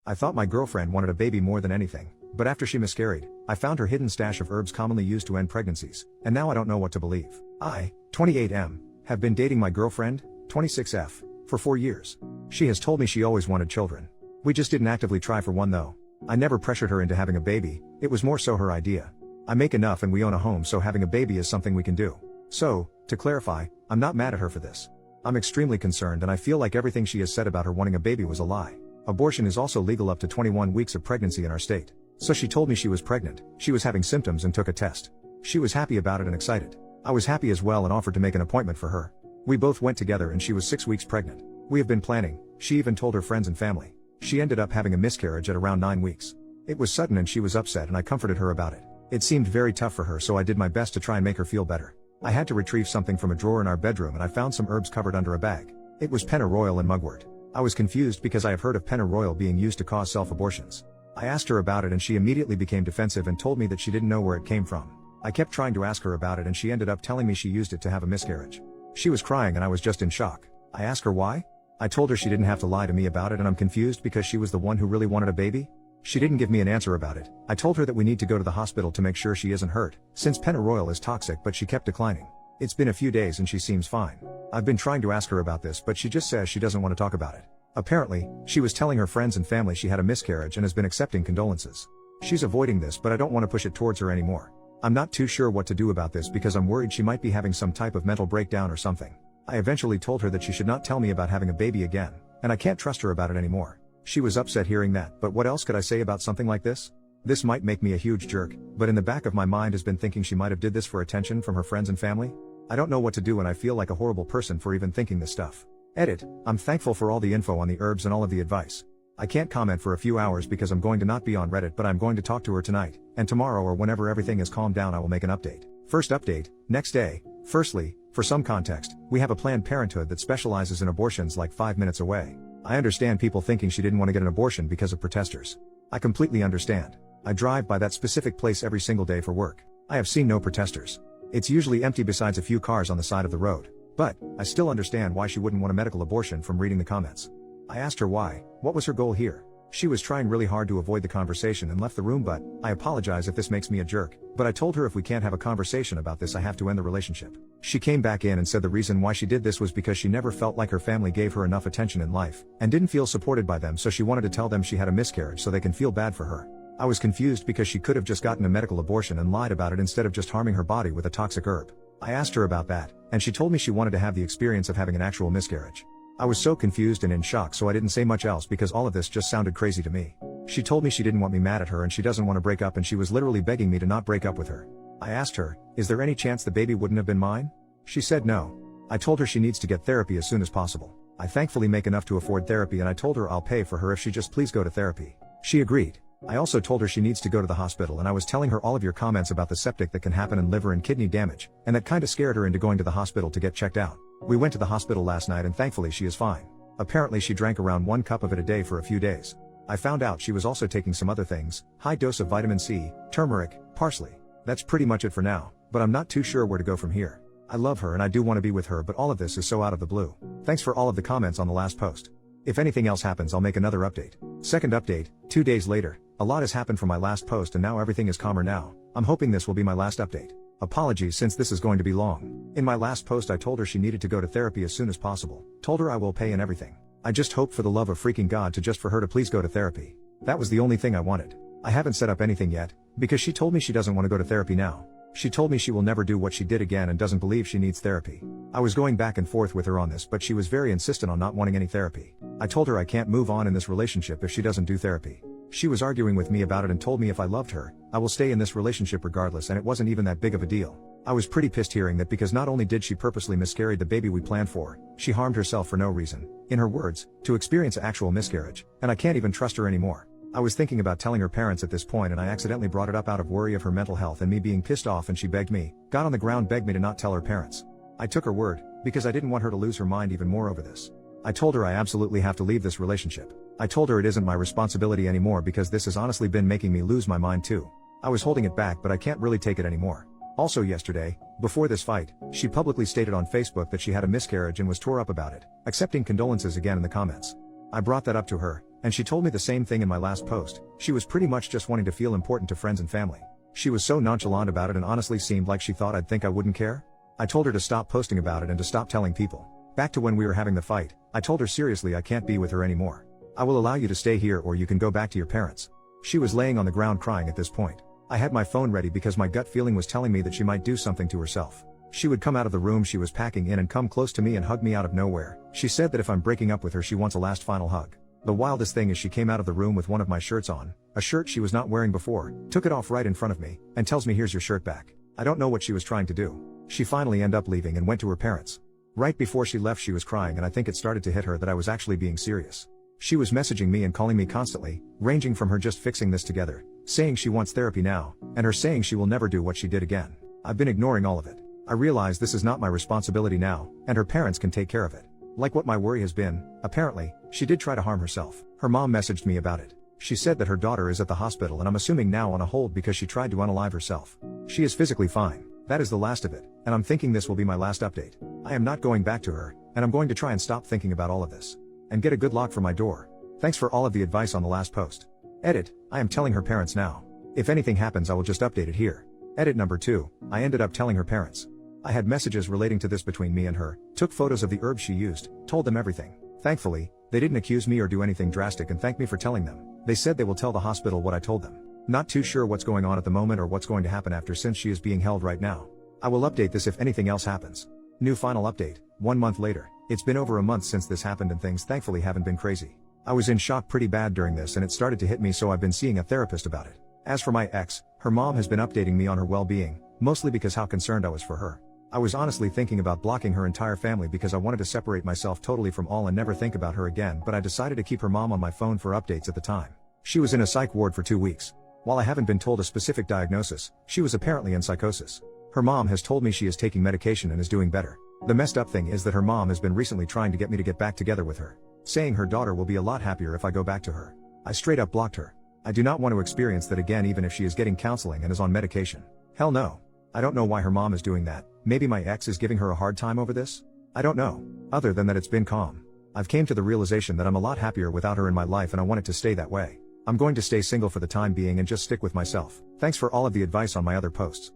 I thought my girlfriend wanted a baby more than anything, but after she miscarried, I found her hidden stash of herbs commonly used to end pregnancies, and now I don't know what to believe. I, 28M, have been dating my girlfriend, 26F, for 4 years. She has told me she always wanted children. We just didn't actively try for one though. I never pressured her into having a baby, it was more so her idea. I make enough and we own a home, so having a baby is something we can do. So, to clarify, I'm not mad at her for this. I'm extremely concerned and I feel like everything she has said about her wanting a baby was a lie. Abortion is also legal up to 21 weeks of pregnancy in our state. So she told me she was pregnant, she was having symptoms and took a test. She was happy about it and excited. I was happy as well and offered to make an appointment for her. We both went together and she was 6 weeks pregnant. We have been planning, she even told her friends and family. She ended up having a miscarriage at around 9 weeks. It was sudden and she was upset and I comforted her about it. It seemed very tough for her, so I did my best to try and make her feel better. I had to retrieve something from a drawer in our bedroom and I found some herbs covered under a bag. It was pennyroyal and mugwort. I was confused because I have heard of pennyroyal being used to cause self-abortions. I asked her about it and she immediately became defensive and told me that she didn't know where it came from. I kept trying to ask her about it and she ended up telling me she used it to have a miscarriage. She was crying and I was just in shock. I asked her why? I told her she didn't have to lie to me about it and I'm confused because she was the one who really wanted a baby? She didn't give me an answer about it. I told her that we need to go to the hospital to make sure she isn't hurt, since pennyroyal is toxic, but she kept declining. It's been a few days and she seems fine. I've been trying to ask her about this but she just says she doesn't want to talk about it. Apparently, she was telling her friends and family she had a miscarriage and has been accepting condolences. She's avoiding this but I don't want to push it towards her anymore. I'm not too sure what to do about this because I'm worried she might be having some type of mental breakdown or something. I eventually told her that she should not tell me about having a baby again, and I can't trust her about it anymore. She was upset hearing that, but what else could I say about something like this? This might make me a huge jerk, but in the back of my mind has been thinking she might have did this for attention from her friends and family. I don't know what to do and I feel like a horrible person for even thinking this stuff. Edit, I'm thankful for all the info on the herbs and all of the advice. I can't comment for a few hours because I'm going to not be on Reddit, but I'm going to talk to her tonight, and tomorrow or whenever everything is calmed down I will make an update. First update, next day. Firstly, for some context, we have a Planned Parenthood that specializes in abortions like 5 minutes away. I understand people thinking she didn't want to get an abortion because of protesters. I completely understand. I drive by that specific place every single day for work. I have seen no protesters. It's usually empty besides a few cars on the side of the road. But, I still understand why she wouldn't want a medical abortion from reading the comments. I asked her why, what was her goal here? She was trying really hard to avoid the conversation and left the room, but I apologize if this makes me a jerk, but I told her if we can't have a conversation about this I have to end the relationship. She came back in and said the reason why she did this was because she never felt like her family gave her enough attention in life, and didn't feel supported by them, so she wanted to tell them she had a miscarriage so they can feel bad for her. I was confused because she could have just gotten a medical abortion and lied about it instead of just harming her body with a toxic herb. I asked her about that, and she told me she wanted to have the experience of having an actual miscarriage. I was so confused and in shock, so I didn't say much else because all of this just sounded crazy to me. She told me she didn't want me mad at her and she doesn't want to break up, and she was literally begging me to not break up with her. I asked her, is there any chance the baby wouldn't have been mine? She said no. I told her she needs to get therapy as soon as possible. I thankfully make enough to afford therapy and I told her I'll pay for her if she just please go to therapy. She agreed. I also told her she needs to go to the hospital, and I was telling her all of your comments about the septic that can happen and liver and kidney damage, and that kinda scared her into going to the hospital to get checked out. We went to the hospital last night and thankfully she is fine. Apparently she drank around 1 cup of it a day for a few days. I found out she was also taking some other things, high dose of vitamin C, turmeric, parsley. That's pretty much it for now, but I'm not too sure where to go from here. I love her and I do want to be with her, but all of this is so out of the blue. Thanks for all of the comments on the last post. If anything else happens I'll make another update. Second update, 2 days later. A lot has happened from my last post and now everything is calmer now. I'm hoping this will be my last update. Apologies since this is going to be long. In my last post I told her she needed to go to therapy as soon as possible. Told her I will pay and everything. I just hope for the love of freaking God for her to please go to therapy. That was the only thing I wanted. I haven't set up anything yet, because she told me she doesn't want to go to therapy now. She told me she will never do what she did again and doesn't believe she needs therapy. I was going back and forth with her on this, but she was very insistent on not wanting any therapy. I told her I can't move on in this relationship if she doesn't do therapy. She was arguing with me about it and told me if I loved her, I will stay in this relationship regardless, and it wasn't even that big of a deal. I was pretty pissed hearing that because not only did she purposely miscarry the baby we planned for, she harmed herself for no reason, in her words, to experience actual miscarriage, and I can't even trust her anymore. I was thinking about telling her parents at this point and I accidentally brought it up out of worry of her mental health and me being pissed off, and she begged me, got on the ground, begged me to not tell her parents. I took her word, because I didn't want her to lose her mind even more over this. I told her I absolutely have to leave this relationship. I told her it isn't my responsibility anymore because this has honestly been making me lose my mind too. I was holding it back, but I can't really take it anymore. Also yesterday, before this fight, she publicly stated on Facebook that she had a miscarriage and was tore up about it, accepting condolences again in the comments. I brought that up to her, and she told me the same thing in my last post. She was pretty much just wanting to feel important to friends and family. She was so nonchalant about it and honestly seemed like she thought I'd think I wouldn't care. I told her to stop posting about it and to stop telling people. Back to when we were having the fight, I told her seriously I can't be with her anymore. I will allow you to stay here or you can go back to your parents. She was laying on the ground crying at this point. I had my phone ready because my gut feeling was telling me that she might do something to herself. She would come out of the room she was packing in and come close to me and hug me out of nowhere. She said that if I'm breaking up with her she wants a last final hug. The wildest thing is she came out of the room with one of my shirts on, a shirt she was not wearing before, took it off right in front of me, and tells me here's your shirt back. I don't know what she was trying to do. She finally ended up leaving and went to her parents. Right before she left she was crying and I think it started to hit her that I was actually being serious. She was messaging me and calling me constantly, ranging from her just fixing this together, saying she wants therapy now, and her saying she will never do what she did again. I've been ignoring all of it. I realize this is not my responsibility now, and her parents can take care of it. Like what my worry has been, apparently, she did try to harm herself. Her mom messaged me about it. She said that her daughter is at the hospital and I'm assuming now on a hold because she tried to unalive herself. She is physically fine. That is the last of it, and I'm thinking this will be my last update. I am not going back to her, and I'm going to try and stop thinking about all of this. And get a good lock for my door. Thanks for all of the advice on the last post. Edit, I am telling her parents now. If anything happens I will just update it here. Edit number 2, I ended up telling her parents. I had messages relating to this between me and her, took photos of the herbs she used, told them everything. Thankfully, they didn't accuse me or do anything drastic and thanked me for telling them. They said they will tell the hospital what I told them. Not too sure what's going on at the moment or what's going to happen after since she is being held right now. I will update this if anything else happens. New final update, 1 month later. It's been over a month since this happened and things thankfully haven't been crazy. I was in shock pretty bad during this and it started to hit me so I've been seeing a therapist about it. As for my ex, her mom has been updating me on her well-being, mostly because how concerned I was for her. I was honestly thinking about blocking her entire family because I wanted to separate myself totally from all and never think about her again, but I decided to keep her mom on my phone for updates at the time. She was in a psych ward for 2 weeks. While I haven't been told a specific diagnosis, she was apparently in psychosis. Her mom has told me she is taking medication and is doing better. The messed up thing is that her mom has been recently trying to get me to get back together with her, saying her daughter will be a lot happier if I go back to her. I straight up blocked her. I do not want to experience that again even if she is getting counseling and is on medication. Hell no. I don't know why her mom is doing that. Maybe my ex is giving her a hard time over this? I don't know. Other than that it's been calm. I've came to the realization that I'm a lot happier without her in my life and I want it to stay that way. I'm going to stay single for the time being and just stick with myself. Thanks for all of the advice on my other posts.